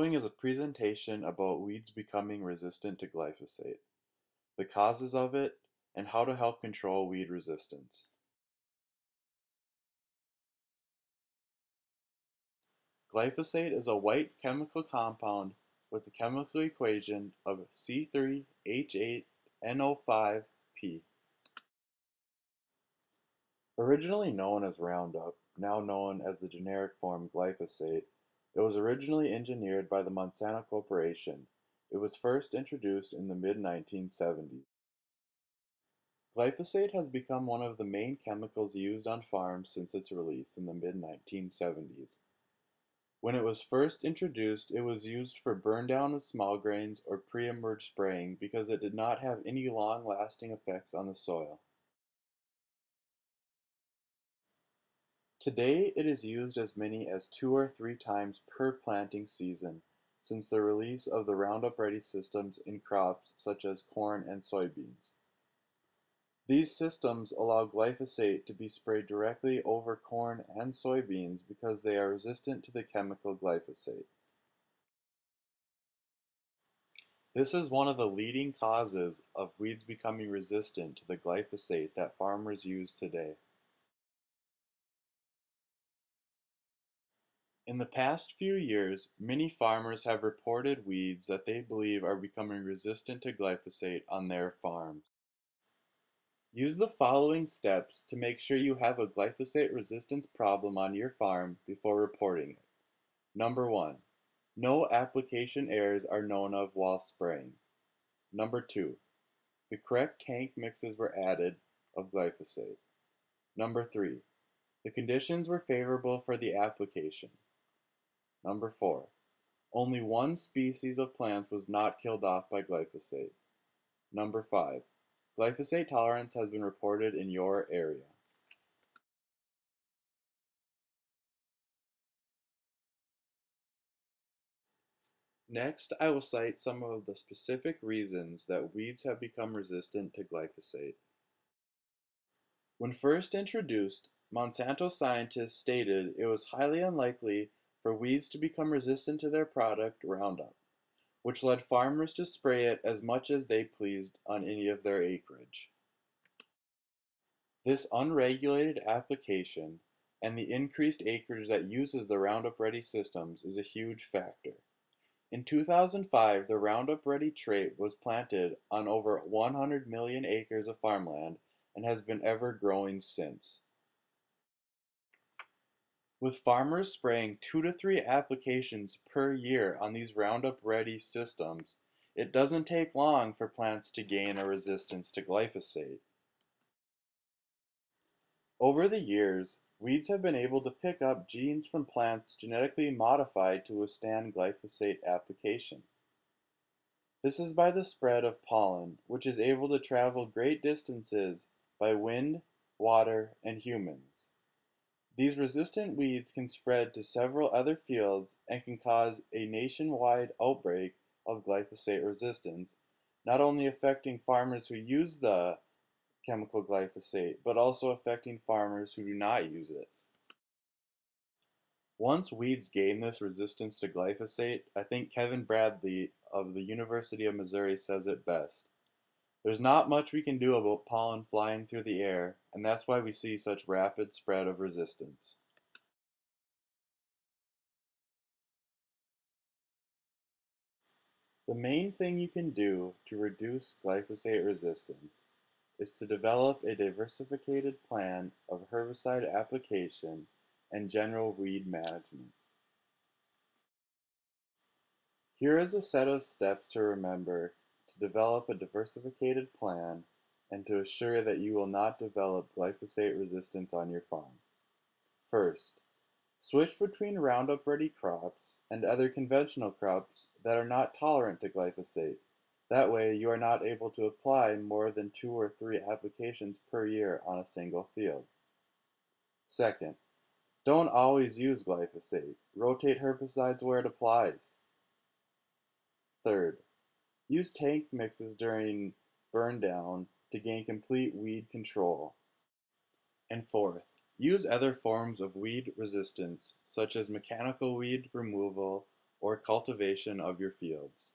following is a presentation about weeds becoming resistant to glyphosate, the causes of it, and how to help control weed resistance. Glyphosate is a white chemical compound with the chemical equation of C3H8NO5P. Originally known as Roundup, now known as the generic form glyphosate, it was originally engineered by the Monsanto Corporation. It was first introduced in the mid-1970s. Glyphosate has become one of the main chemicals used on farms since its release in the mid-1970s. When it was first introduced, it was used for burn down of small grains or pre-emerge spraying because it did not have any long-lasting effects on the soil. Today it is used as many as 2 or 3 times per planting season since the release of the Roundup Ready systems in crops such as corn and soybeans. These systems allow glyphosate to be sprayed directly over corn and soybeans because they are resistant to the chemical glyphosate. This is one of the leading causes of weeds becoming resistant to the glyphosate that farmers use today. In the past few years, many farmers have reported weeds that they believe are becoming resistant to glyphosate on their farms. Use the following steps to make sure you have a glyphosate resistance problem on your farm before reporting it. Number 1. No application errors are known of while spraying. Number 2. The correct tank mixes were added of glyphosate. Number 3. The conditions were favorable for the application. Number 4. Only one species of plant was not killed off by glyphosate. Number 5. Glyphosate tolerance has been reported in your area. Next, I will cite some of the specific reasons that weeds have become resistant to glyphosate. When first introduced, Monsanto scientists stated it was highly unlikely for weeds to become resistant to their product, Roundup, which led farmers to spray it as much as they pleased on any of their acreage. This unregulated application and the increased acreage that uses the Roundup Ready systems is a huge factor. In 2005, the Roundup Ready trait was planted on over 100 million acres of farmland and has been ever growing since. With farmers spraying 2 to 3 applications per year on these Roundup Ready systems, it doesn't take long for plants to gain a resistance to glyphosate. Over the years, weeds have been able to pick up genes from plants genetically modified to withstand glyphosate application. This is by the spread of pollen, which is able to travel great distances by wind, water, and humans. These resistant weeds can spread to several other fields and can cause a nationwide outbreak of glyphosate resistance, not only affecting farmers who use the chemical glyphosate, but also affecting farmers who do not use it. Once weeds gain this resistance to glyphosate, I think Kevin Bradley of the University of Missouri says it best. There's not much we can do about pollen flying through the air, and that's why we see such rapid spread of resistance. The main thing you can do to reduce glyphosate resistance is to develop a diversified plan of herbicide application and general weed management. Here is a set of steps to remember to develop a diversified plan and to assure that you will not develop glyphosate resistance on your farm. First, switch between Roundup Ready crops and other conventional crops that are not tolerant to glyphosate. That way you are not able to apply more than 2 or 3 applications per year on a single field. Second, don't always use glyphosate. Rotate herbicides where it applies. Third, use tank mixes during burn down to gain complete weed control. And fourth, use other forms of weed resistance such as mechanical weed removal or cultivation of your fields.